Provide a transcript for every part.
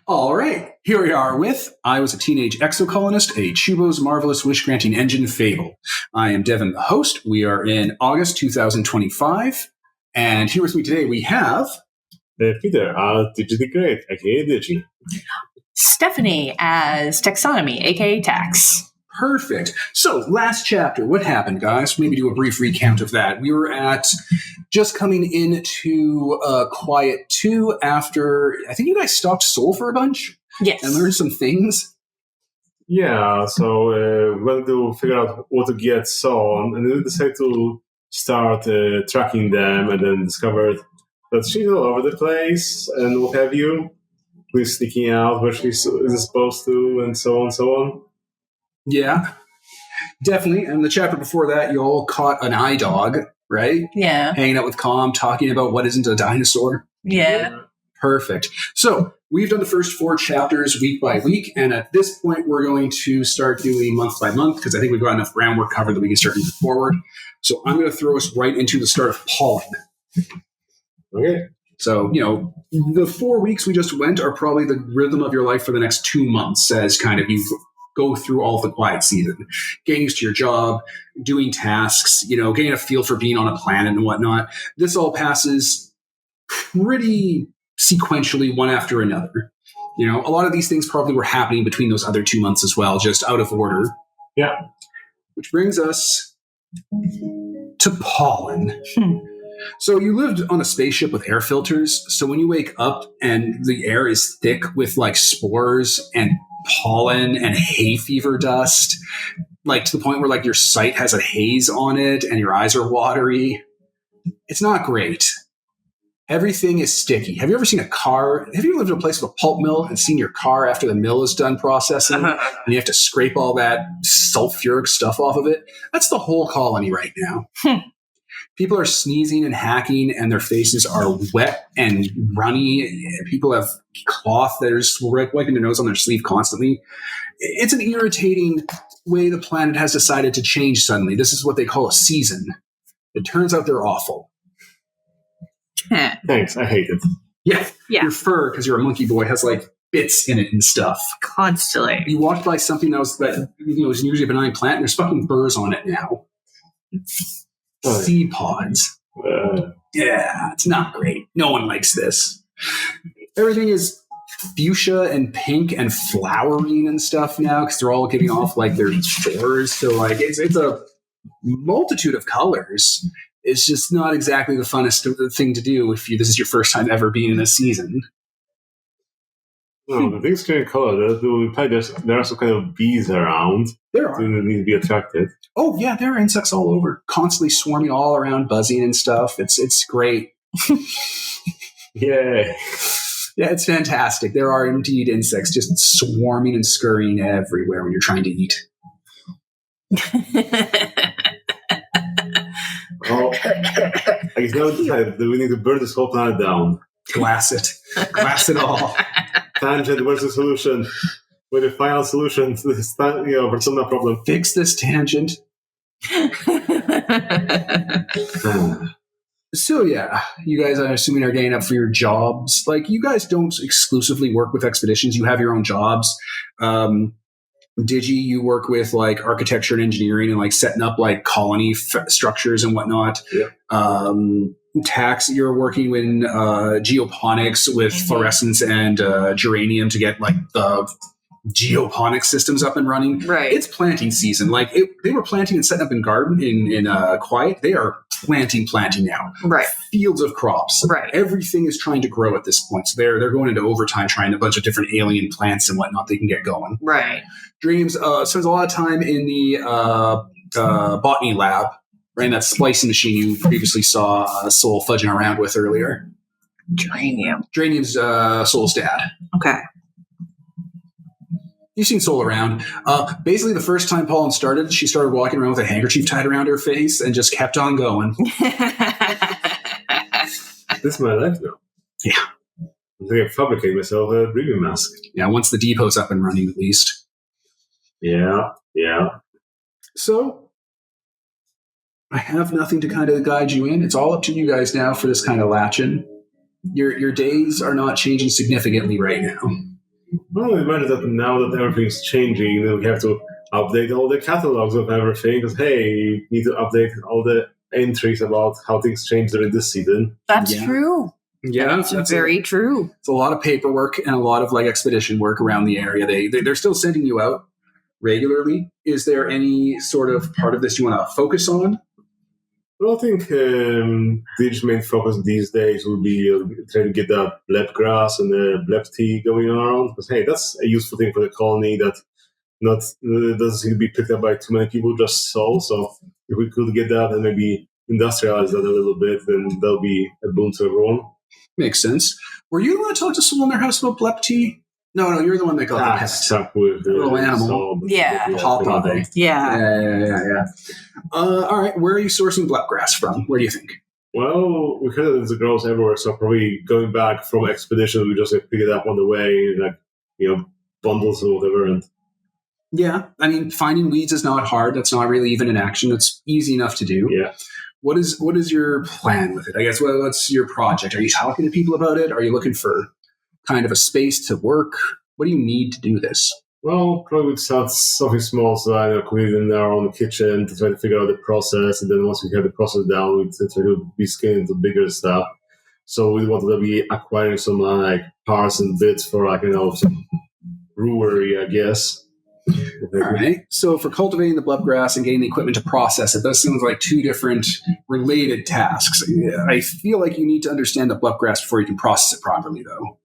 All right, here we are with I Was a Teenage Exocolonist, a Chuubo's Marvelous Wish-Granting Engine Fable. I am Devin, the host. We are in August 2025, and here with me today we have... Peter, Digi the Great, aka Digi. Stephanie as Taxonomy, aka Tax. Perfect. So, last chapter, what happened, guys? Maybe do a brief recount of that. We were at just coming into Quiet 2 after, I think you guys stopped Soul for a bunch? Yes. And learned some things? Yeah, so we wanted to figure out what to get Soul, and then we decided to start tracking them, and then discovered that she's all over the place, and what have you. She's sneaking out where she's supposed to, and so on and so on. Yeah, definitely. And the chapter before that, you all caught an eye dog, right? Yeah. Hanging out with Calm, talking about what isn't a dinosaur. Yeah. Perfect. So we've done the first 4 chapters week by week, and at this point, we're going to start doing month by month because I think we've got enough groundwork covered that we can start moving forward. So I'm going to throw us right into the start of Pollen. Okay. So, the 4 weeks we just went are probably the rhythm of your life for the next 2 months as kind of you go through all of the quiet season, getting used to your job, doing tasks, getting a feel for being on a planet and whatnot. This all passes pretty sequentially one after another. A lot of these things probably were happening between those other 2 months as well, just out of order. Yeah. Which brings us to Pollen. So you lived on a spaceship with air filters. So when you wake up and the air is thick with like spores and pollen and hay fever dust, like to the point where like your sight has a haze on it and your eyes are watery, it's not great. Everything is sticky. Have you ever seen a car? Have you lived in a place with a pulp mill and seen your car after the mill is done processing and you have to scrape all that sulfuric stuff off of it? That's the whole colony right now. People are sneezing and hacking, and their faces are wet and runny. People have cloth that are just wiping their nose on their sleeve constantly. It's an irritating way the planet has decided to change suddenly. This is what they call a season. It turns out they're awful. Thanks, I hate it. Yeah. Yeah. Your fur, because you're a monkey boy, has like bits in it and stuff. Constantly. You walked by something that was usually a benign plant, and there's fucking burrs on it now. Seed pods. Yeah, it's not great. No one likes this. Everything is fuchsia and pink and flowering and stuff now because they're all giving off like their spores. So like it's a multitude of colors. It's just not exactly the funnest thing to do if this is your first time ever being in a season. No, the things change color. There are some kind of bees around. There are. They need to be attracted. Oh, yeah, there are insects all over, constantly swarming all around, buzzing and stuff. It's great. Yay. Yeah, it's fantastic. There are indeed insects just swarming and scurrying everywhere when you're trying to eat. Oh, I guess now we decided that we need to burn this whole planet down. Glass it. Glass it all. Tangent, where's the solution? With the final solution to this persona problem. Fix this tangent. So yeah, you guys, I'm assuming, are getting up for your jobs. Like, you guys don't exclusively work with expeditions. You have your own jobs. Digi, you work with like architecture and engineering and like setting up like colony structures and whatnot. Yeah. Tax, you're working in geoponics with fluorescence and geranium to get like the geoponic systems up and running. Right. It's planting season. Like they were planting and setting up in garden in Quiet. They are planting now. Right. Fields of crops. Right. Everything is trying to grow at this point. So they're going into overtime trying a bunch of different alien plants and whatnot they can get going. Right. Dreams spends a lot of time in the botany lab, right? That splicing machine you previously saw Soul fudging around with earlier. Geranium. Geranium's Soul's dad. Okay. You've seen Soul around. Basically, the first time Pollen started, she started walking around with a handkerchief tied around her face and just kept on going. This is my life now. Yeah. I think I fabricate myself a breathing mask. Yeah, once the depot's up and running, at least. Yeah. So, I have nothing to kind of guide you in. It's all up to you guys now for this kind of latch-in. Your days are not changing significantly right now. Well, imagine that now that everything's changing, then we have to update all the catalogs of everything. Because hey, you need to update all the entries about how things change during this season. That's Yeah. true. Yeah, That's very true. it's a lot of paperwork and a lot of like expedition work around the area. They're still sending you out regularly. Is there any sort of part of this you want to focus on? Well, I think Dig's main focus these days will be trying to get that blepgrass and the blep tea going around. Because hey, that's a useful thing for the colony that not doesn't seem to be picked up by too many people just so. So if we could get that and maybe industrialize that a little bit, then that'll be a boon to everyone. Makes sense. Were you the one to talk to someone in their house about blep tea? No, you're the one that got the pet. Stuck with the Little animal. Yeah. Hop on it. Yeah. Yeah. All right, where are you sourcing blepgrass from? Where do you think? Well, we heard that it grows everywhere, so probably going back from expedition, we just pick it up on the way, like bundles or whatever. And Yeah, I mean, finding weeds is not hard. That's not really even an action. It's easy enough to do. yeah. What is your plan with it? I guess what's your project? Are you talking to people about it? Are you looking for kind of a space to work? What do you need to do this? Well, probably we'd start something small, so I could in our own kitchen to try to figure out the process, and then once we have the process down, we'd try to be scaling into bigger stuff. So we wanted to be acquiring some like parts and bits for some brewery, I guess. All right. So for cultivating the blepgrass and getting the equipment to process it, those seems like two different related tasks. I feel like you need to understand the blepgrass before you can process it properly, though.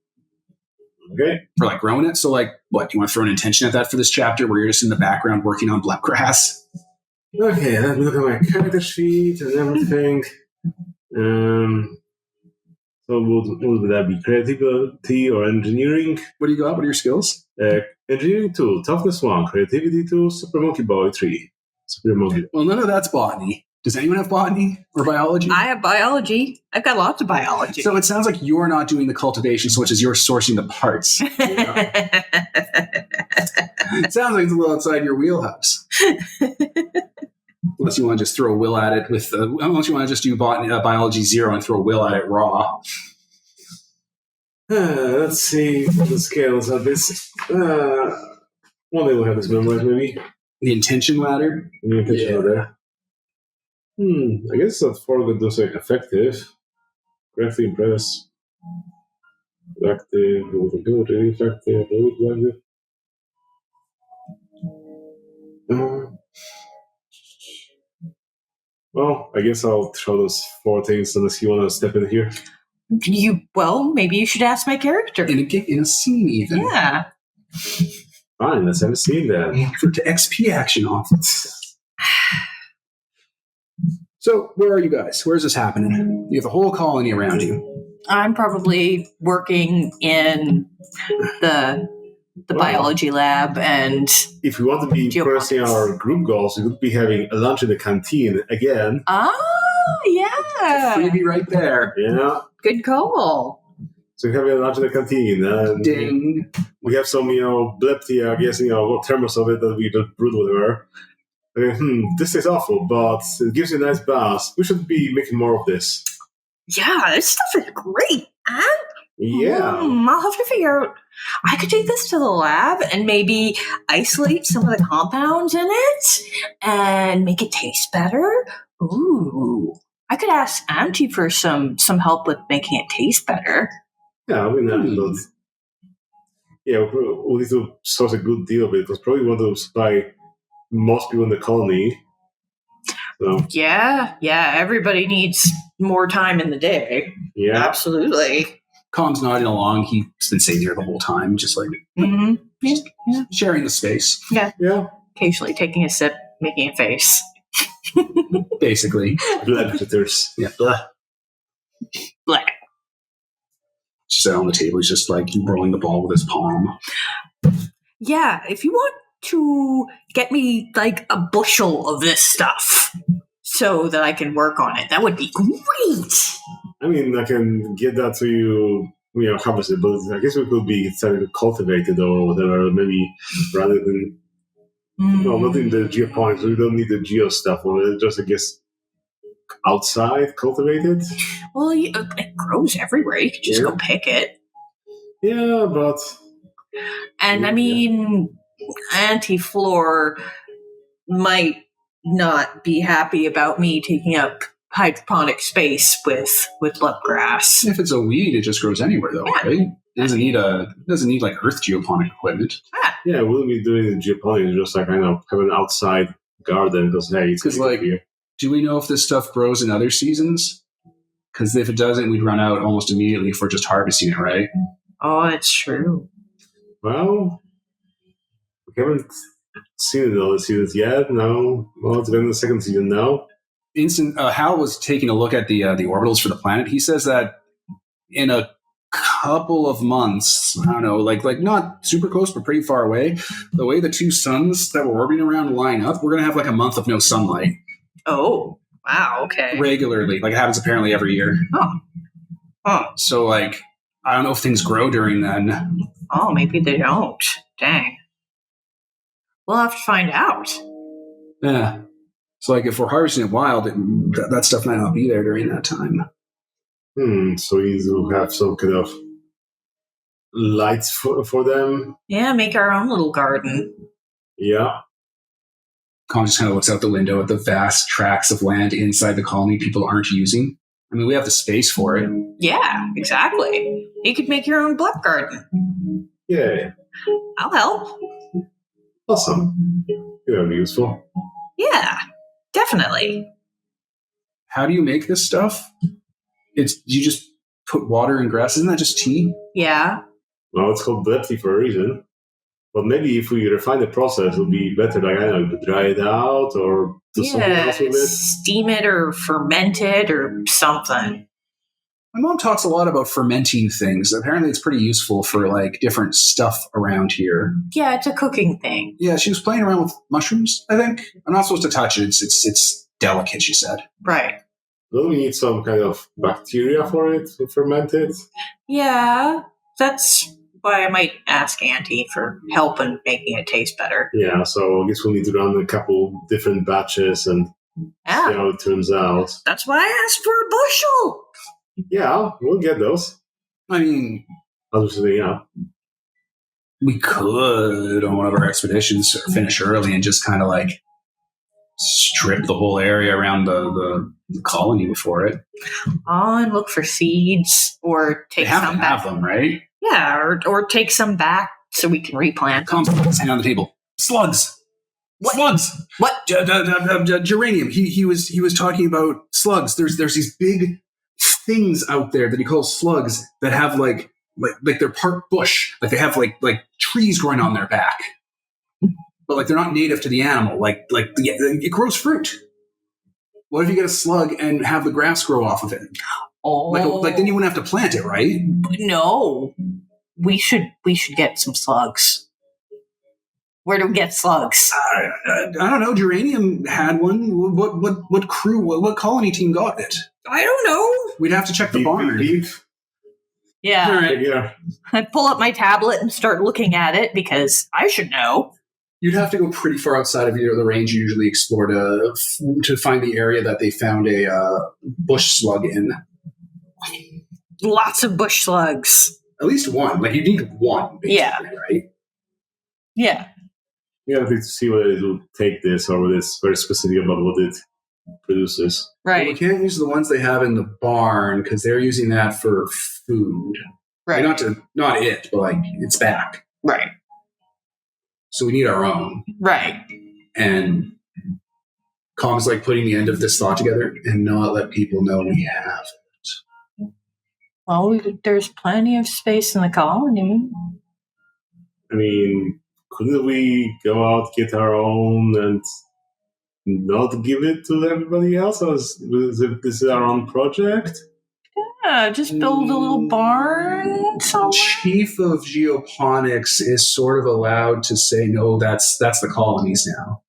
Okay. For like growing it. So like, what, do you want to throw an intention at that for this chapter where you're just in the background working on blepgrass? Okay, let me look at my character sheet and everything. So would that be creativity or engineering? What do you got? What are your skills? Engineering 2, toughness 1, creativity 2, super monkey boy 3. Super monkey. Well, none of that's botany. Does anyone have botany or biology? I have biology. I've got lots of biology. So it sounds like you're not doing the cultivation so much as you're sourcing the parts. It sounds like it's a little outside your wheelhouse. Unless you want to just throw a will at it unless you want to just do biology 0 and throw a will at it raw. Let's see what the scales of this. One day we'll have this memorized, maybe. The intention ladder? The intention ladder. I guess that 4 would do like effective. Correctly impress. Effective, really effective, really well, I guess I'll throw those 4 things unless you want to step in here. Maybe you should ask my character. In a scene, even. Yeah. Fine, let's have a scene then. For to XP action off. So, where are you guys? Where's this happening? You have a whole colony around you. I'm probably working in the biology lab, and if we want to be progressing our group goals, we would be having a lunch in the canteen again. Yeah. Freebie right there. Yeah. Good call. So we have a lunch in the canteen. And ding. We have some, blep tea, I guess, thermos of it that we just brewed with her. This is awful, but it gives you a nice bath. We should be making more of this. Yeah, this stuff is great. Yeah. I'll have to figure out. I could take this to the lab and maybe isolate some of the compounds in it and make it taste better. Ooh. I could ask Auntie for some help with making it taste better. Yeah, I mean, but we need to source a good deal of it because probably we want to supply most people in the colony. So. Yeah, everybody needs more time in the day. Yeah. Absolutely. Com's nodding along. He's been sitting here the whole time, just like sharing the space. Yeah. Yeah. Occasionally taking a sip, making a face. Basically. Blood jitters. Yeah. Blah. Blah. Just sat on the table. He's just like rolling the ball with his palm. Yeah, if you want to get me like a bushel of this stuff so that I can work on it, that would be great. I mean, I can get that to you, harvest it, but I guess we could be starting to cultivate it or whatever, maybe rather than, not in the geoponics, we don't need the geo stuff, or just, I guess, outside cultivated. Well, it grows everywhere, you can just go pick it. Yeah, but And I mean, Auntie Floor might not be happy about me taking up hydroponic space with blepgrass. If it's a weed, it just grows anywhere, though, right? It doesn't need like earth geoponic equipment. Yeah, we'll be doing geoponics just like have an outside garden because hey, it's like here. Do we know if this stuff grows in other seasons? Because if it doesn't, we'd run out almost immediately if we're just harvesting it, right? Oh, it's true. Well, we haven't seen it all the seasons yet. No, well, it's been the second season now. Hal was taking a look at the orbitals for the planet. He says that in a couple of months, I don't know, like not super close, but pretty far away, the way the two suns that we're orbiting around line up, we're going to have like a month of no sunlight. Oh, wow, okay. Regularly. Like it happens apparently every year. Oh. So like, I don't know if things grow during then. Oh, maybe they don't. Dang. We'll have to find out. Yeah. So like if we're harvesting it wild, that stuff might not be there during that time. So we do have some kind of lights for them. Yeah, make our own little garden. Yeah. Con just kind of looks out the window at the vast tracts of land inside the colony people aren't using. I mean, we have the space for it. Yeah, exactly. You could make your own blep garden. Yeah. I'll help. Awesome. That'll be useful. Yeah, definitely. How do you make this stuff? You just put water and grass. Isn't that just tea? Yeah. Well, it's called blep tea for a reason. But maybe if we refine the process, it'll be better. Like, I don't know, dry it out or do something else with it. Steam it or ferment it or something. My mom talks a lot about fermenting things. Apparently it's pretty useful for like different stuff around here. Yeah, it's a cooking thing. Yeah, she was playing around with mushrooms, I think. I'm not supposed to touch it. It's delicate, she said. Right. Don't we need some kind of bacteria for it to ferment it? Yeah, that's why I might ask Auntie for help in making it taste better. Yeah, so I guess we'll need to run a couple different batches and see how it turns out. That's why I asked for a bushel. Yeah, we'll get those. I mean, obviously, yeah. We could, on one of our expeditions, finish early and just kind of like strip the whole area around the colony before it. Oh, and look for seeds or take some back. Have them, right? Yeah, or take some back so we can replant. Compost, hang on the table. Slugs. What? Slugs. What? Geranium. He was talking about slugs. There's these big things out there that he calls slugs that have like they're part bush. Like they have like trees growing on their back. But like they're not native to the animal. It grows fruit. What if you get a slug and have the grass grow off of it? Oh, like then you wouldn't have to plant it, right? No, we should get some slugs. Where do we get slugs? I don't know. Geranium had one. What crew? What colony team got it? I don't know. We'd have to check the barn. Yeah. All right. Yeah. I'd pull up my tablet and start looking at it because I should know. You'd have to go pretty far outside of the range you usually explore to find the area that they found a bush slug in. Lots of bush slugs. At least one. Like you need one, basically, right? Yeah. You have to see whether it will take this or whether it's very specific about what it produces. Right. Well, we can't use the ones they have in the barn because they're using that for food. Right. Not it, but like it's back. Right. So we need our own. Right. And Com's like putting the end of this thought together and not let people know we have it. Well, there's plenty of space in the colony. I mean, couldn't we go out, get our own, and not give it to everybody else? As this is our own project? Yeah, just build a little barn somewhere. Chief of Geoponics is sort of allowed to say, no, that's the colonies now.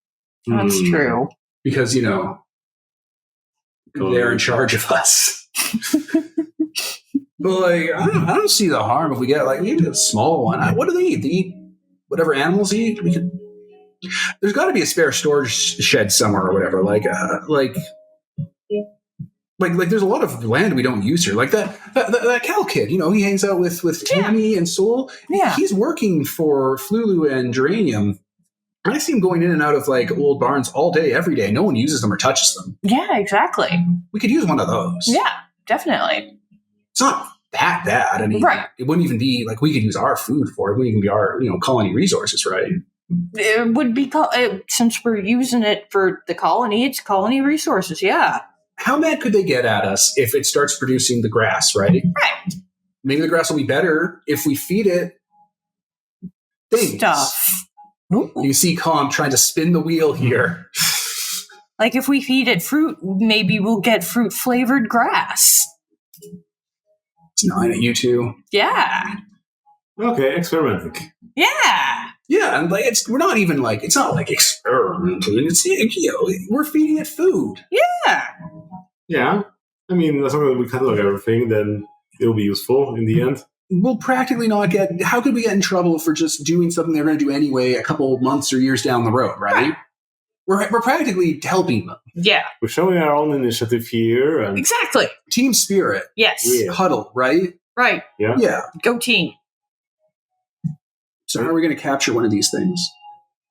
That's true. Because, they're in charge of us. But, like, I don't see the harm if we get, like, maybe a small one. What do they eat? They eat whatever animals eat? There's got to be a spare storage shed somewhere or whatever. like there's a lot of land we don't use here. Like that Cal kid, he hangs out with Tammy and Soul. Yeah. He's working for Flulu and Geranium. I see him going in and out of like old barns all day, every day. No one uses them or touches them. Yeah, exactly. We could use one of those. Yeah, definitely. It's not that bad. I mean, Right. It wouldn't even be like we could use our food for it. It wouldn't even be our colony resources, right? It would be since we're using it for the colony. It's colony resources. Yeah. How mad could they get at us if it starts producing the grass, right? Right. Maybe the grass will be better if we feed it things. Stuff. You see Calm trying to spin the wheel here. Like if we feed it fruit, maybe we'll get fruit-flavored grass. It's 9 at you two. Yeah. Okay, experimenting. Yeah. Yeah, and like we're not even like it's not like experimental. It's we're feeding it food. Yeah. Yeah. I mean, as long as we catalog everything, then it'll be useful in the end. We'll practically not get. How could we get in trouble for just doing something they're going to do anyway a couple months or years down the road, right? We're practically helping them. Yeah. We're showing our own initiative here, and Exactly. Team spirit, Yes. Yeah. huddle, right? Right. Yeah. Go team. So how are we going to capture one of these things?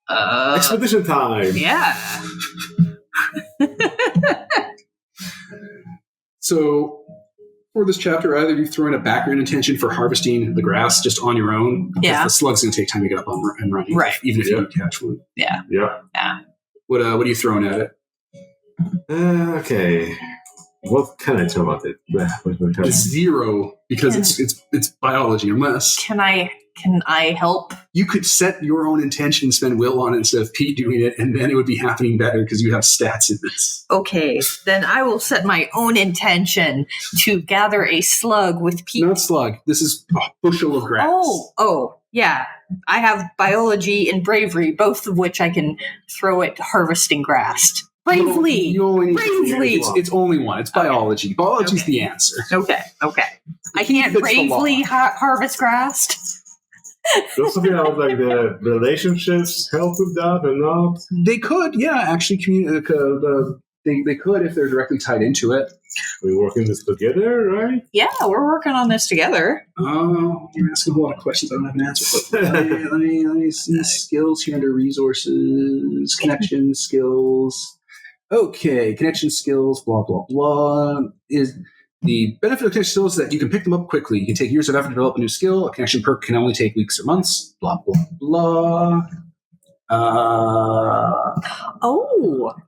expedition time. Yeah. So for this chapter, either you throw in a background intention for harvesting the grass just on your own. Yeah. The slug's going to take time to get up and running. Right. Even if you do catch one. Yeah. Yeah. What are you throwing at it? Okay. What can I tell about it? It's 0 because it's biology. Unless Can I help? you could set your own intention and spend will on it instead of Pete doing it, and then it would be happening better because you have stats in this. Okay, then I will set my own intention to gather a slug with Pete. Not slug. This is a bushel of grass. Oh, yeah. I have biology and bravery, both of which I can throw at harvesting grass. Bravely. You only need Bravely. It's only one. It's biology. Biology's Okay. the answer. Okay. I can't fits the bravely law. harvest grass. There's something about like the relationships help with that or not? They could, yeah, actually they could if they're directly tied into it. We're working this together, right? Yeah, we're working on this together. Oh, you're asking a lot of questions I don't have an answer for. Let me see skills here under resources, connection skills. Okay, connection skills, blah, blah, blah. Is the benefit of connection skills is that you can pick them up quickly. You can take years of effort to develop a new skill. A connection perk can only take weeks or months, blah, blah, blah.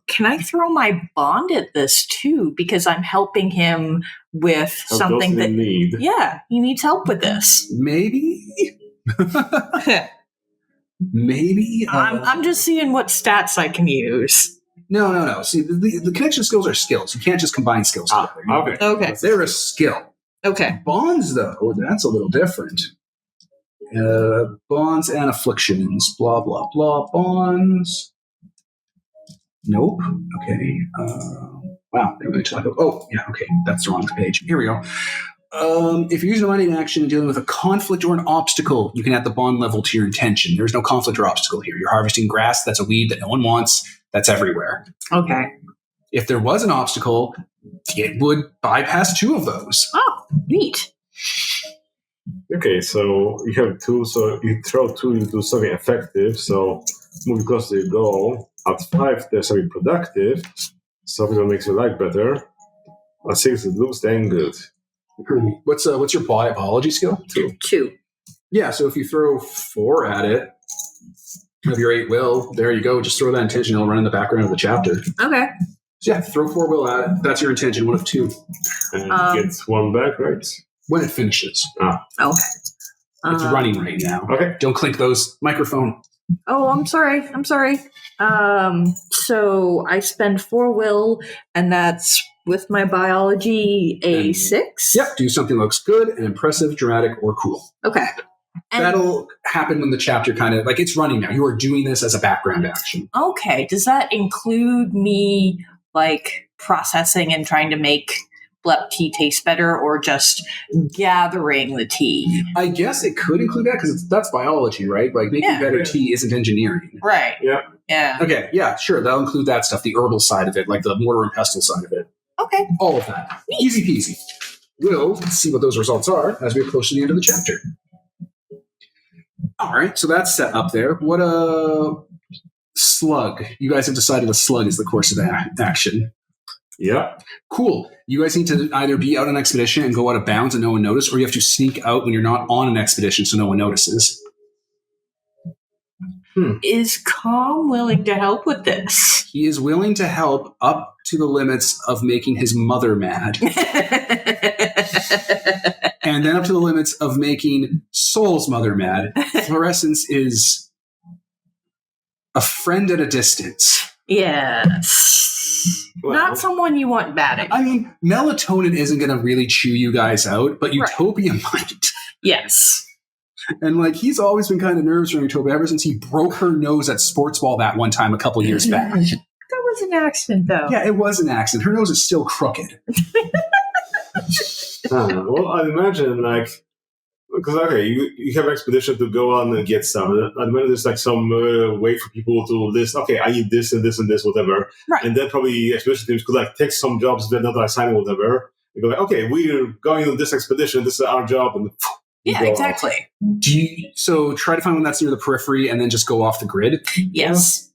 Can I throw my bond at this too? Because I'm helping him with Help something those that. in need. Yeah, he needs help with this. Maybe? Maybe? I'm just seeing what stats I can use. No. See, the connection skills are skills. You can't just combine skills together. Okay. Okay. They're a skill. Okay. Bonds, though, that's a little different. Bonds and afflictions. Blah, blah, blah. Bonds. Nope. Okay. Wow. They're really talking. Oh, yeah. Okay. That's the wrong page. Here we go. If you're using a mundane action and dealing with a conflict or an obstacle, you can add the bond level to your intention. There's no conflict or obstacle here. You're harvesting grass. That's a weed that no one wants. That's everywhere. Okay. If there was an obstacle, it would bypass 2 of those. Oh, neat. Okay, so you have 2, so you throw 2, you do something effective, so move close to your goal. At 5, there's something productive, something that makes your life better. At 6, it looks dang good. What's your biology skill? 2. Yeah, so if you throw 4 at it, of your 8 will, there you go. Just throw that intention. It'll run in the background of the chapter. Okay. So yeah, throw 4 will at it. That's your intention. 1 of 2. And you get 1 back, right? When it finishes. Okay. It's running right now. Okay. Don't click those. Microphone. Oh, I'm sorry. So I spend 4 will, and that's with my biology a 6? Yep. Do something that looks good and impressive, dramatic, or cool. Okay. And That'll happen when the chapter kind of, like, it's running now. You are doing this as a background action. okay, does that include me, like, processing and trying to make blep tea taste better, or just gathering the tea? I guess it could include that because that's biology, right? Like, making Yeah. better tea isn't engineering. Right. Yeah. Yeah. Okay, yeah, sure. That'll include that stuff, the herbal side of it, like the mortar and pestle side of it. Okay. All of that. Easy peasy. We'll see what those results are as we approach the end of the chapter. All right, so that's set up there. What a slug. You guys have decided a slug is the course of action. Yeah. Cool. You guys need to either be out on an expedition and go out of bounds and no one notices, or you have to sneak out when you're not on an expedition so no one notices. Is Calm willing to help with this? He is willing to help up to the limits of making his mother mad. And then up to the limits of making Soul's mother mad. Fluorescence is a friend at a distance. Yes. Well, Not someone you want batting. I mean, melatonin isn't going to really chew you guys out, but Utopia might. Yes. And, like, he's always been kind of nervous around Utopia ever since he broke her nose at sports ball that one time a couple years back. That was an accident, though. Yeah, it was an accident. Her nose is still crooked. Well, I'd imagine, like, because, okay, you have an expedition to go on and get stuff. I'd imagine there's, like, some way for people to list, okay, I need this and this and this, whatever. Right. And then probably expedition teams could, like, take some jobs they're not assigning, whatever. You go, like, okay, we're going on this expedition, this is our job, and Yeah, exactly. So try to find one that's near the periphery and then just go off the grid? Yes.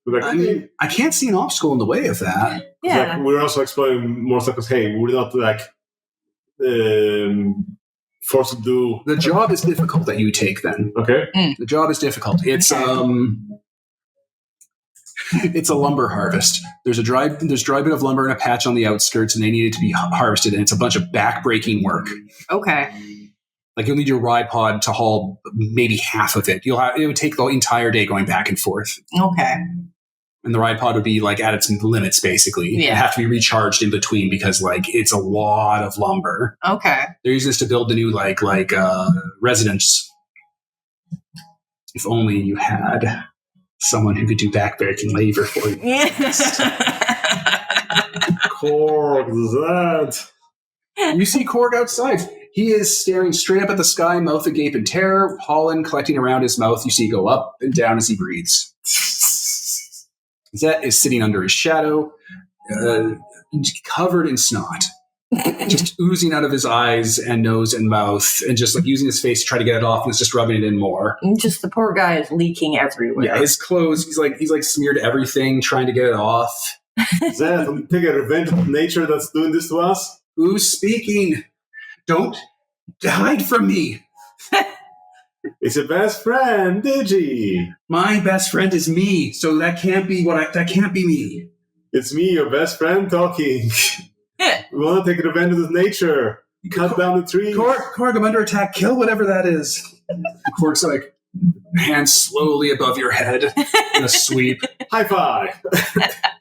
Like, I mean, I can't see an obstacle in the way of that. Yeah. Like, we're also exploring more stuff because, hey, we're not, like, forced to do... The job is difficult that you take then. Okay. The job is difficult. It's it's a lumber harvest. There's dry bit of lumber in a patch on the outskirts, and they need it to be harvested, and it's a bunch of back-breaking work. Okay. Like, you'll need your ride pod to haul maybe half of it. It would take the entire day going back and forth. Okay. And the ride pod would be, like, at its limits, basically. Yeah. It'd have to be recharged in between because, like, it's a lot of lumber. Okay. They're using this to build the new, like residence. If only you had someone who could do backbreaking labor for you. Yeah. Korg, that. You see Korg outside. He is staring straight up at the sky, mouth agape in terror, pollen collecting around his mouth. You see go up and down as he breathes. Zet is sitting under his shadow, covered in snot, just oozing out of his eyes and nose and mouth, and just like using his face to try to get it off, and it's just rubbing it in more. Just the poor guy is leaking everywhere. Yeah, his clothes, he's like smeared everything, trying to get it off. Zed, I'm taking revenge of nature that's doing this to us. Who's speaking? Don't hide from me. It's your best friend, Digi. My best friend is me, so that can't be that can't be me. It's me, your best friend, talking. We want to take revenge of nature. Cut down the tree. Korg, I'm under attack. Kill whatever that is. Korg's like, hands slowly above your head in a sweep. High five.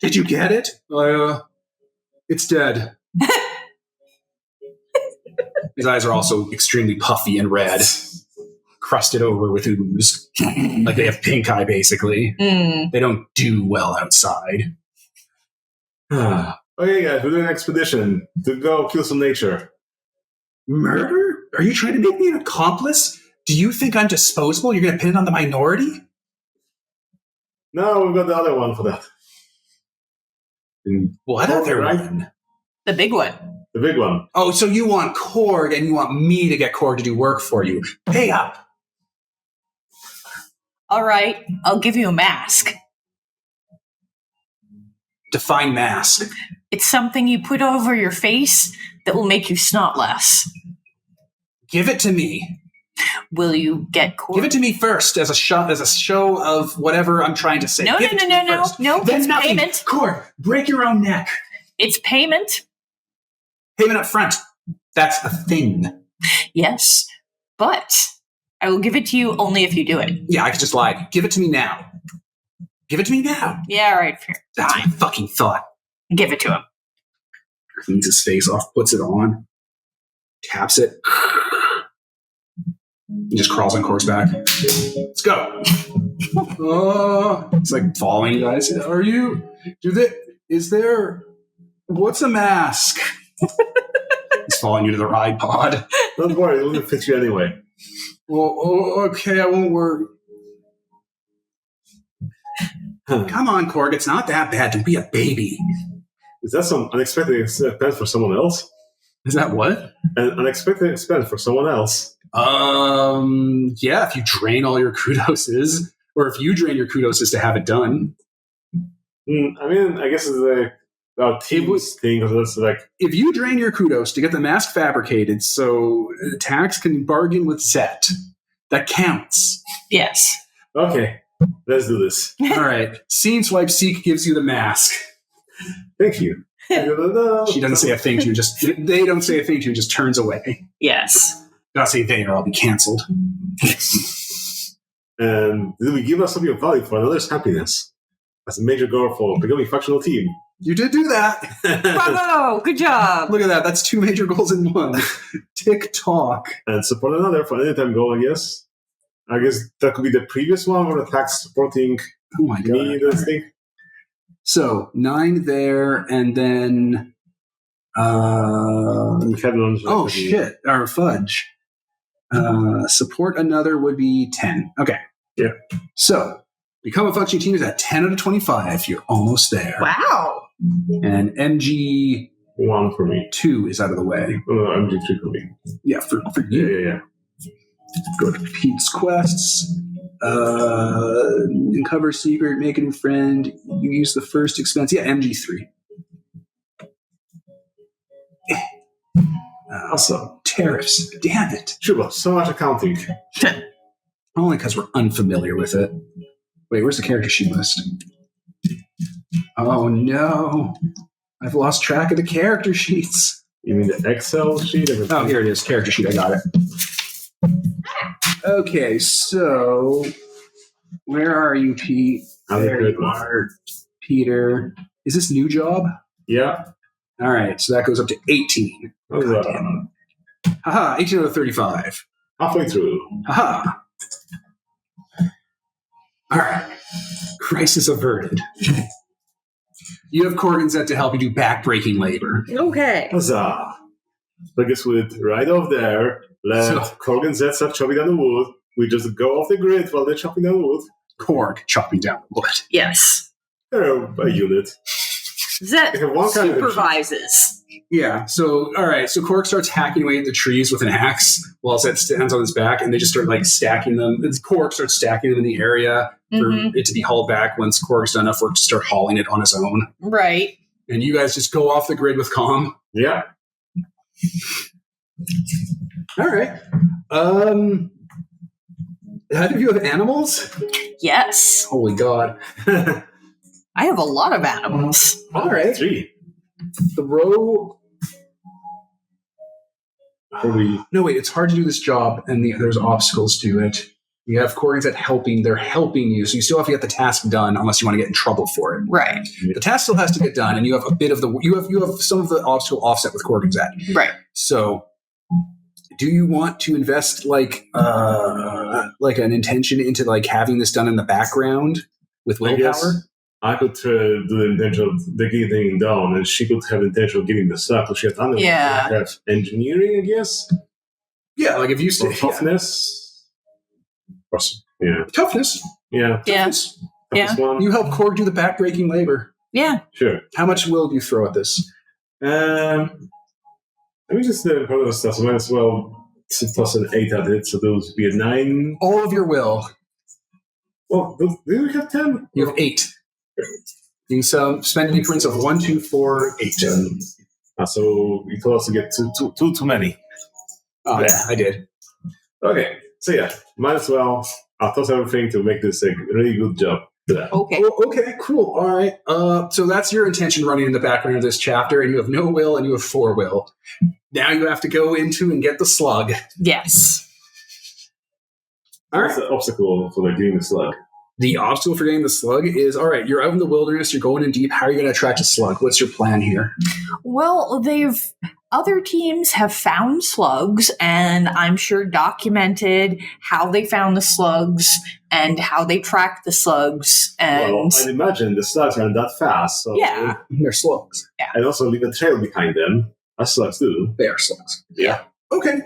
Did you get it? It's dead. His eyes are also extremely puffy and red, crusted over with ooze. Like they have pink eye, basically. They don't do well outside. Okay, guys, we're doing an expedition to go kill some nature. Murder? Are you trying to make me an accomplice? Do you think I'm disposable? You're going to pin it on the minority? No, we've got the other one for that. What other one? The big one. The big one. Oh, so you want Korg and you want me to get Korg to do work for you. Pay up. All right, I'll give you a mask. Define mask. It's something you put over your face that will make you snot less. Give it to me. Will you get Korg? Give it to me first as a show of whatever I'm trying to say. No, Give it to me first. no. Then It's nothing. payment. Korg, break your own neck. It's payment. Payment up front. That's a thing. Yes, but I will give it to you only if you do it. Yeah, I could just lie. Give it to me now. Give it to me now. Yeah, all right, fair. That's my fucking thought. Give it to him. Cleans his face off, puts it on, taps it. He just crawls on Korg's back. Let's go. It's like following you guys. What's a mask? He's following you to the ride pod. Don't worry, we'll fix you anyway. Well, okay, I won't worry. Come on, Korg, it's not that bad. Don't be a baby. Is that some unexpected expense for someone else? Is that what? An unexpected expense for someone else? Yeah, if you drain all your kudoses, or if you drain your kudoses to have it done. I mean, I guess it's a team's thing. That's like, if you drain your kudos to get the mask fabricated so Tax can bargain with Zet, that counts. Yes. Okay, let's do this. All right. Scene Swipe Seek gives you the mask. Thank you. She doesn't say a thing to you, they don't say a thing to you, just turns away. Yes. Not say they or I'll be cancelled. And did we give us something of value for another's happiness? That's a major goal for becoming a functional team. You did do that. Bravo! Good job. Look at that. That's 2 major goals in one. Tick-tock. And support another for an anytime goal, I guess. I guess that could be the previous one, or the Tax supporting me in this thing. So 9 there, and then shit, or fudge. Support another would be 10. Okay. Yeah. So become a functioning team is at 10 out of 25. You're almost there. Wow. And MG 1 for me. 2 is out of the way. MG 3 for me. Yeah, for you. Yeah. Go to Pete's quests. Uncover secret, make a new friend. You use the first expense. Yeah, MG3. Also, tariffs. Damn it. Chuubo, so much accounting. Only because we're unfamiliar with it. Wait, where's the character sheet list? Oh no. I've lost track of the character sheets. You mean the Excel sheet? Oh, here it is. Character sheet. I got it. Okay, so where are you, Pete? There you are, Peter. Is this new job? Yeah. All right, so that goes up to 18. Haha, 18 out of 35. Halfway through. Haha. All right. Crisis averted. You have Corgan set to help you do back-breaking labor. Okay. Huzzah. I guess we'd right off there, let Corgan Z start chopping down the wood. We just go off the grid while they're chopping down the wood. Korg chopping down the wood. Yes. They're a unit. Zet They have one kind of supervises. Yeah, so, all right, so Korg starts hacking away at the trees with an axe while Zet stands on his back, and they just start, stacking them. Korg starts stacking them in the area for it to be hauled back once Korg's done enough work to start hauling it on his own. Right. And you guys just go off the grid with calm. Yeah. All right. How do you have animals? Yes. Holy God. I have a lot of animals. All right. 3. Throw. No, wait. It's hard to do this job, and there's obstacles to it. You have Corgans that helping. They're helping you, so you still have to get the task done, unless you want to get in trouble for it. Right. The task still has to get done, and you have a bit of the. You have some of the obstacle offset with Corgans at. Right. So, do you want to invest an intention into having this done in the background with willpower? I could do the intention of getting thing done, and she could have the intention of getting the stuff. She has underwear. Yeah. Have engineering, I guess. Yeah, if you say toughness. Yeah. Toughness. Yeah. Toughness. Yeah. One. You help Korg do the back-breaking labor. Yeah. Sure. How much will do you throw at this? I mean, just the part of the stuff. So might as well toss an 8 at it. So those would be a 9. All of your will. Well, do we have 10? You have 8. You can spend an increments of 1, 2, 4, 8. So you told us to get too many. Oh, yeah, I did. Okay. So yeah, might as well. I'll toss everything to make this a really good job. Okay. Oh, okay, cool. All right. So that's your intention running in the background of this chapter, and you have no will and you have 4 will. Now you have to go into and get the slug. Yes. All right. What's the obstacle for getting the slug? The obstacle for getting the slug is, all right, you're out in the wilderness, you're going in deep. How are you going to attract a slug? What's your plan here? Well, other teams have found slugs, and I'm sure documented how they found the slugs and how they tracked the slugs. And Well, I'd imagine the slugs aren't that fast. So yeah. They're slugs. And also leave a trail behind them. As slugs do. They are slugs. Yeah. Okay.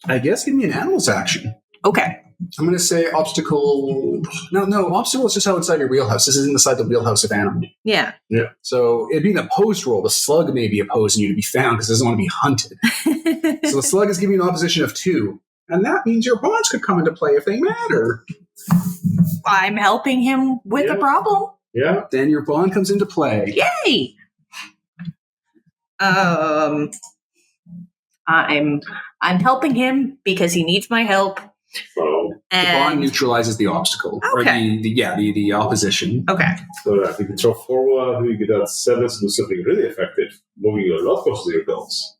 I guess give me an animals action. Okay. I'm going to say obstacle. No, obstacle is just outside your wheelhouse. This is inside the wheelhouse of animal. Yeah. So it'd be an opposed roll. The slug may be opposing you to be found because it doesn't want to be hunted. So the slug is giving you an opposition of 2. And that means your bonds could come into play if they matter. I'm helping him with a problem. Yeah. Then your bond comes into play. Yay! I'm helping him because he needs my help. So, The bond neutralizes the obstacle. Okay. Or the opposition. Okay. so that you can throw forward, you get that 7 to do something really effective, moving you a lot closer to your goals.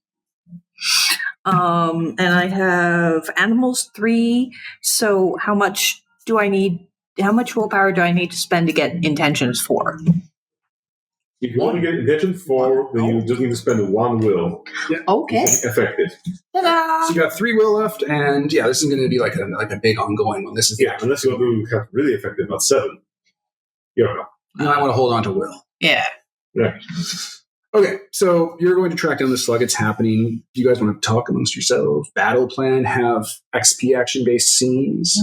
And I have animals 3. So how much willpower do I need to spend to get intentions 4? If you want to get intention 4, then you just need to spend 1 will. Okay. Effective. Ta-da! So you got 3 will left, and this is going to be like a big ongoing one. This is Unless you want to have really effective at 7. You're right. And I want to hold on to will. Yeah. Right. Okay, so you're going to track down the slug. It's happening. Do you guys want to talk amongst yourselves? Battle plan, have XP action-based scenes?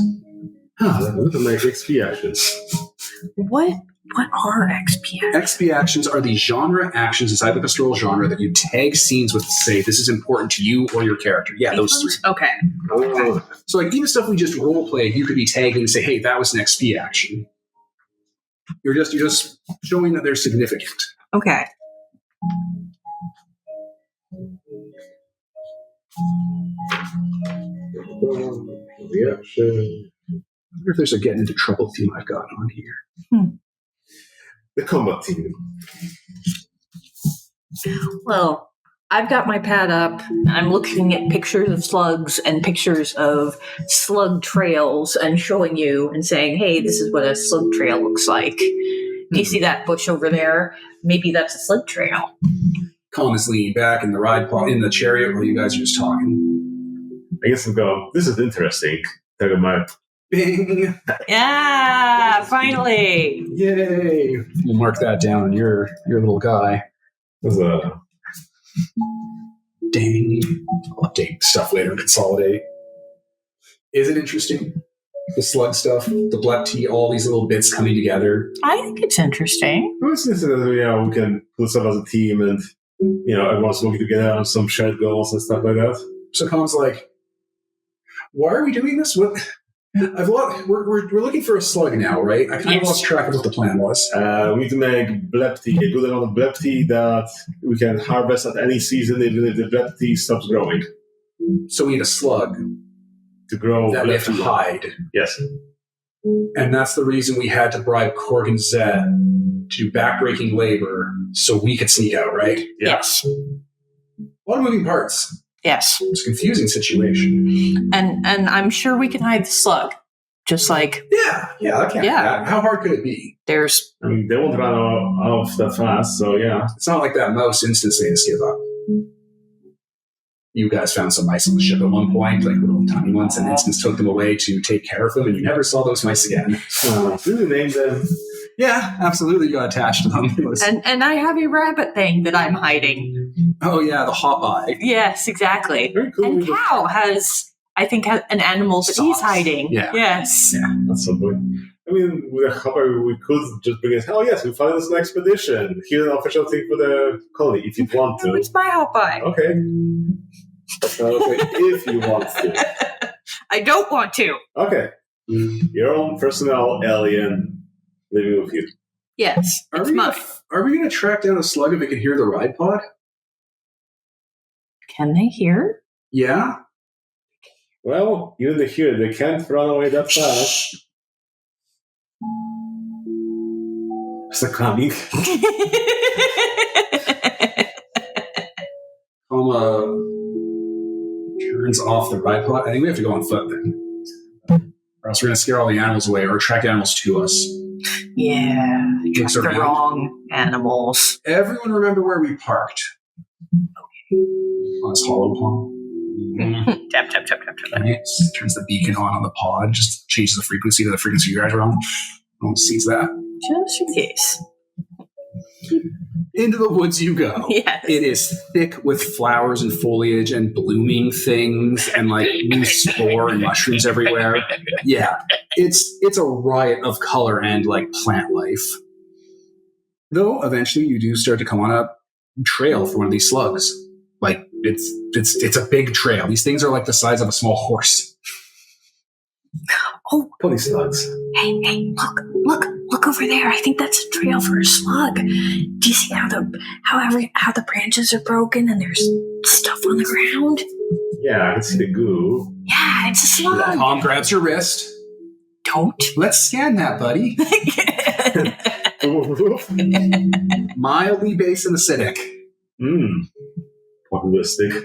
Look at my XP actions. What are XP? XP actions are the genre actions inside the pastoral genre that you tag scenes with to say this is important to you or your character. Yeah, those 3. Okay. So like even stuff we just role played, you could be tagging and say, hey, that was an XP action. You're just showing that they're significant. Okay. Reaction. I wonder if there's a getting into trouble theme I've got on here. The combat team. Well, I've got my pad up. I'm looking at pictures of slugs and pictures of slug trails and showing you and saying, hey, this is what a slug trail looks like. Do you see that bush over there? Maybe that's a slug trail. Colin is leaning back in the chariot while you guys are just talking. I guess I'll go, this is interesting. Talk about Bing! Yeah, finally. Yay! We'll mark that down on your little guy. there's a Dang. I'll update stuff later and consolidate. Is it interesting? The slug stuff, the blepti, all these little bits coming together. I think it's interesting. we can put stuff as a team and everyone's working together on some shared goals and stuff like that. So Colin's like, why are we doing this? What? We're looking for a slug now, right? I kind of lost track of what the plan was. We need to make blepti, a good amount of blepti that we can harvest at any season even if the blepti stops growing. So we need a slug To grow that we have to blepti. hide. Yes. And that's the reason we had to bribe Korg and Zed to do backbreaking labor so we could sneak out, right? Yeah. Yes. A lot of moving parts. Yes. It's a confusing situation. And I'm sure we can hide the slug. Just like Yeah, I can't. Yeah. How hard could it be? there's I mean, they won't run off that fast, so yeah. It's not like that mouse instance they just give up. You guys found some mice on the ship at one point, like little tiny ones, and Instance took them away to take care of them, and you never saw those mice again. Did we name them? Yeah, absolutely, you got attached to them. It was- and I have a rabbit thing that I'm hiding. oh yeah, the hot eye. Yes, exactly. Very cool. And Cow has an animal that he's Socks. hiding. Yeah. Yes. Yeah. At some point. I mean, with a hopper, we could just bring it. Oh yes, we found this an expedition. Here's an official thing for the colony. If you want No, to. it's my hot eye. Okay. That's not okay. If you want to. I don't want to. Okay. Your own personal alien living with you. Yes, it's mine. Are we going to track down a slug if it can hear the ride pod? Can they hear? Yeah. Well, even the here, they can't run away that fast. It's a coming. Turns off the ride pod. I think we have to go on foot then. Or else we're going to scare all the animals away or attract animals to us. Yeah, Looks the around. wrong animals. Everyone remember where we parked? On this hollow pond. Tap, tap, tap, tap, tap. Okay. Turns the beacon on the pod. Just changes the frequency to the frequency you guys are on. No one sees that. Just in case. Into the woods you go. Yes. It is thick with flowers and foliage and blooming things and like loose spore and mushrooms everywhere. Yeah, it's a riot of color and like plant life. Though eventually you do start to come on a trail for one of these slugs. Like it's a big trail. These things are like the size of a small horse. Oh, Pony slugs. hey, look over there. I think that's a trail for a slug. Do you see how the branches are broken and there's stuff on the ground? Yeah, I can see the goo. Yeah, it's a slug. Tom grabs your wrist. Don't. Let's scan that, buddy. Mildly base and acidic. Populistic.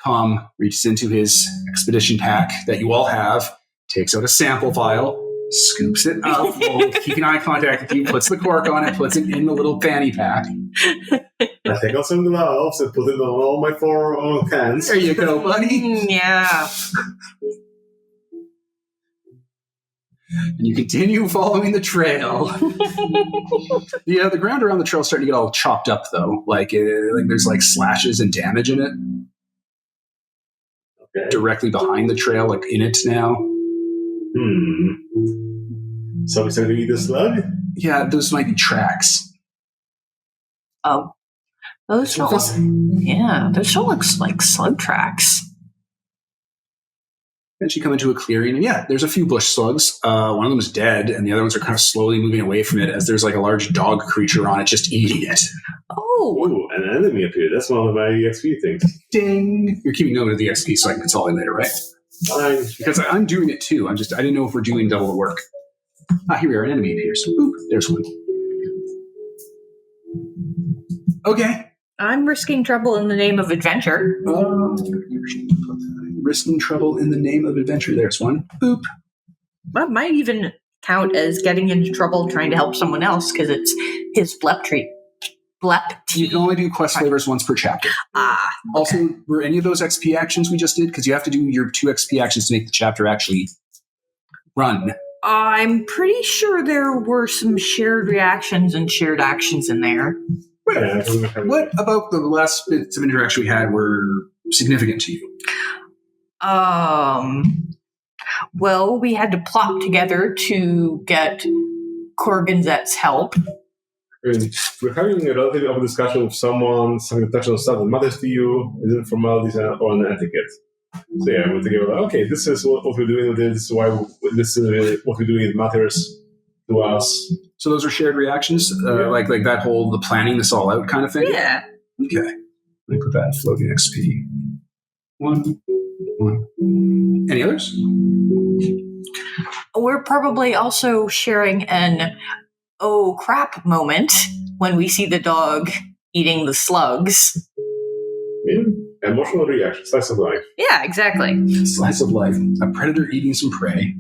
Tom reaches into his expedition pack that you all have, takes out a sample vial, scoops it up, while keeping eye contact with you, puts the cork on it, puts it in the little fanny pack. I take out some gloves and put it on all my 4 hands. There you go, buddy. Yeah. And you continue following the trail. Yeah, the ground around the trail is starting to get all chopped up, though. Like there's like slashes and damage in it. Okay. Directly behind the trail, like in it now. So we started to eat the slug? Yeah, those might be tracks. Oh, those don't. Those don't look like slug tracks. Then you come into a clearing, and yeah, there's a few bush slugs. One of them is dead, and the other ones are kind of slowly moving away from it as there's like a large dog creature on it just eating it. Oh. Ooh, an enemy appeared. That's one of my EXP things. Ding! You're keeping note of the XP so I can consolidate it, right? Fine. Because I'm doing it too. I didn't know if we're doing double the work. Here we are. An enemy appears. Boop. There's one. Okay. I'm risking trouble in the name of adventure. Risking trouble in the name of adventure. There's one. Boop. That might even count as getting into trouble trying to help someone else because it's his blep treat. You can only do quest flavors once per chapter. Okay. Also, were any of those XP actions we just did? Because you have to do your 2 XP actions to make the chapter actually run. I'm pretty sure there were some shared reactions and shared actions in there. Yeah, What about the last bits of interaction we had were significant to you? Well, we had to plot together to get Corganzet's help. We're having a relatively open discussion with someone, something that touches on stuff that matters to you, is it formalities or an etiquette? So yeah, we're thinking about, okay, this is what we're doing with this, this is what we're doing, it matters to us. So those are shared reactions? Like that whole, the planning this all out kind of thing? Yeah. Okay. Let me put that in floating XP. One. Any others? We're probably also sharing an oh crap moment when we see the dog eating the slugs. Yeah. Emotional reaction, slice of life. Yeah, exactly. Slice of life. A predator eating some prey.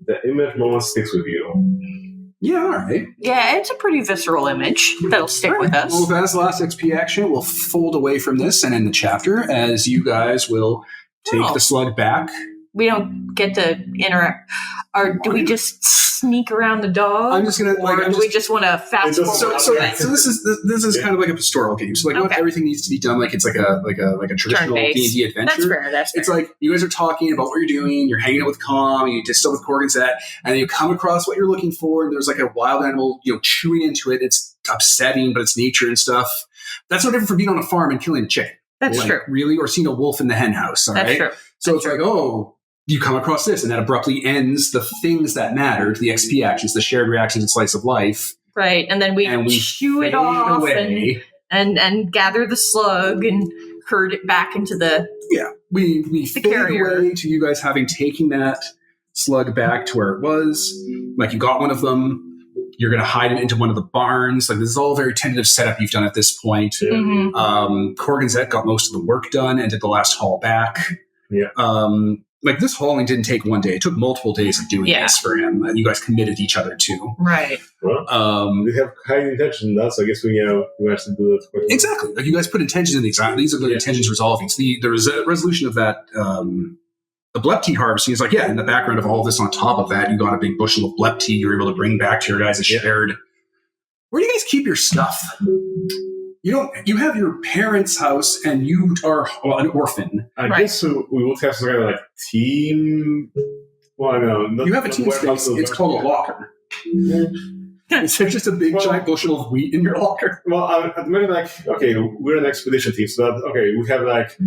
The image moment sticks with you. Yeah, all right. Yeah, it's a pretty visceral image that'll stick with us. Well, that's the last XP action. We'll fold away from this and end the chapter as you guys will take the slug back. We don't get to interact. Or do we just sneak around the dog? I'm just gonna do we just want to fast forward? So this is kind of like a pastoral game. So what everything needs to be done like it's like a traditional D&D adventure. That's fair. It's like you guys are talking about what you're doing. You're hanging out with Calm. You just still with Corganzet, and then you come across what you're looking for. And there's like a wild animal, chewing into it. It's upsetting, but it's nature and stuff. That's no different from being on a farm and killing a chicken. That's true. Really, or seeing a wolf in the hen house. All right. That's true. So it's like, you come across this, and that abruptly ends the things that matter, the XP actions, the shared reactions, and slice of life. Right, and then we chew it off and gather the slug and herd it back into the we fade away to you guys having taken that slug back to where it was. Like you got one of them. You're going to hide it into one of the barns. Like this is all a very tentative setup you've done at this point. Mm-hmm. Corganzet got most of the work done and did the last haul back. Yeah. Like this hauling didn't take one day. It took multiple days of doing this for him. You guys committed each other to. Right. Well, we have high intention now, so I guess we have to do it. Exactly. Like you guys put intentions in these. These are the intentions resolving. So the resolution of that the blep tea harvesting is like, yeah, in the background of all this on top of that, you got a big bushel of blep tea you're able to bring back to your guys' shared. Where do you guys keep your stuff? You have your parents' house and you are an orphan. I guess we would have some kind of like team. Well, I don't know. You have a team space. It's called a locker. It's just a big giant bushel of wheat in your locker. Well, I'm maybe like, okay, we're an expedition team, so that, okay, we have like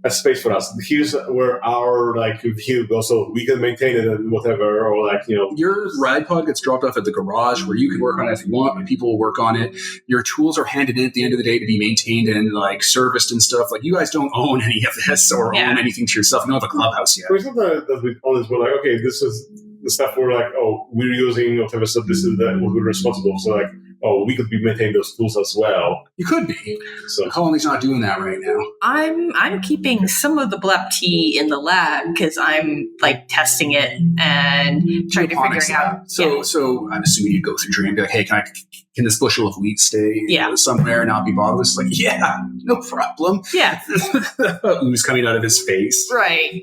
a space for us. Here's where our like view goes, so we can maintain it and whatever, or like, you know. Your ride pod gets dropped off at the garage where you can work on it if you want, but people will work on it. Your tools are handed in at the end of the day to be maintained and like serviced and stuff. Like, you guys don't own any of this or own anything to yourself. You don't have a clubhouse yet. It's not that we own this, we're like, okay, this is the stuff we're like, oh, we're using whatever stuff, this is that we're responsible. So like, oh, we could be maintaining those tools as well. You could be. So the colony's not doing that right now. I'm keeping some of the blep tea in the lab because I'm like testing it and trying to figure out. So I'm assuming you'd go through Dream and be like, hey, can this bushel of wheat stay somewhere and not be bothered? It's like, yeah, no problem. Yeah. Ooze coming out of his face. Right.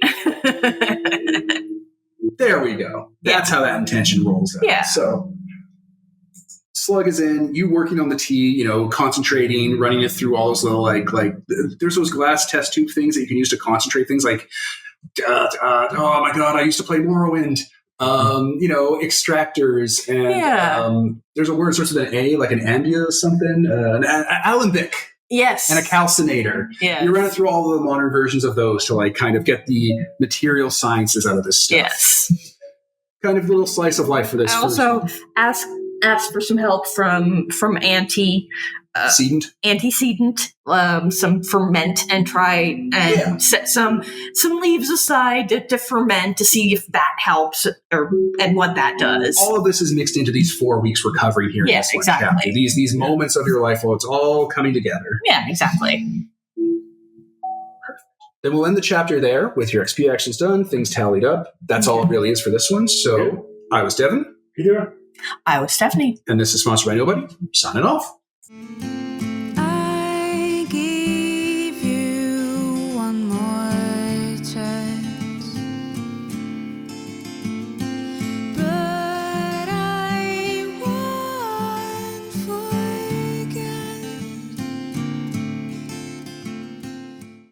There we go. That's how that intention rolls out. Yeah. So Slug is in, you working on the tea, concentrating, running it through all those little, like there's those glass test tube things that you can use to concentrate things like, oh my God, I used to play Morrowind, extractors, and there's a word that starts with an A, like an ambia something, an alembic. Yes. And a calcinator. Yes. You run through all the modern versions of those to like kind of get the material sciences out of this stuff. Yes. Kind of little slice of life for this. I also ask for some help from antecedent, some ferment, and try and set some leaves aside to ferment to see if that helps and what that does. All of this is mixed into these 4 weeks we're covering here. Yes, exactly. These moments of your life, it's all coming together. Yeah, exactly. Then we'll end the chapter there with your XP actions done, things tallied up. That's all it really is for this one. So I was Devin. Peter. I was Stephanie. And this is sponsored by Nobody. Signing off.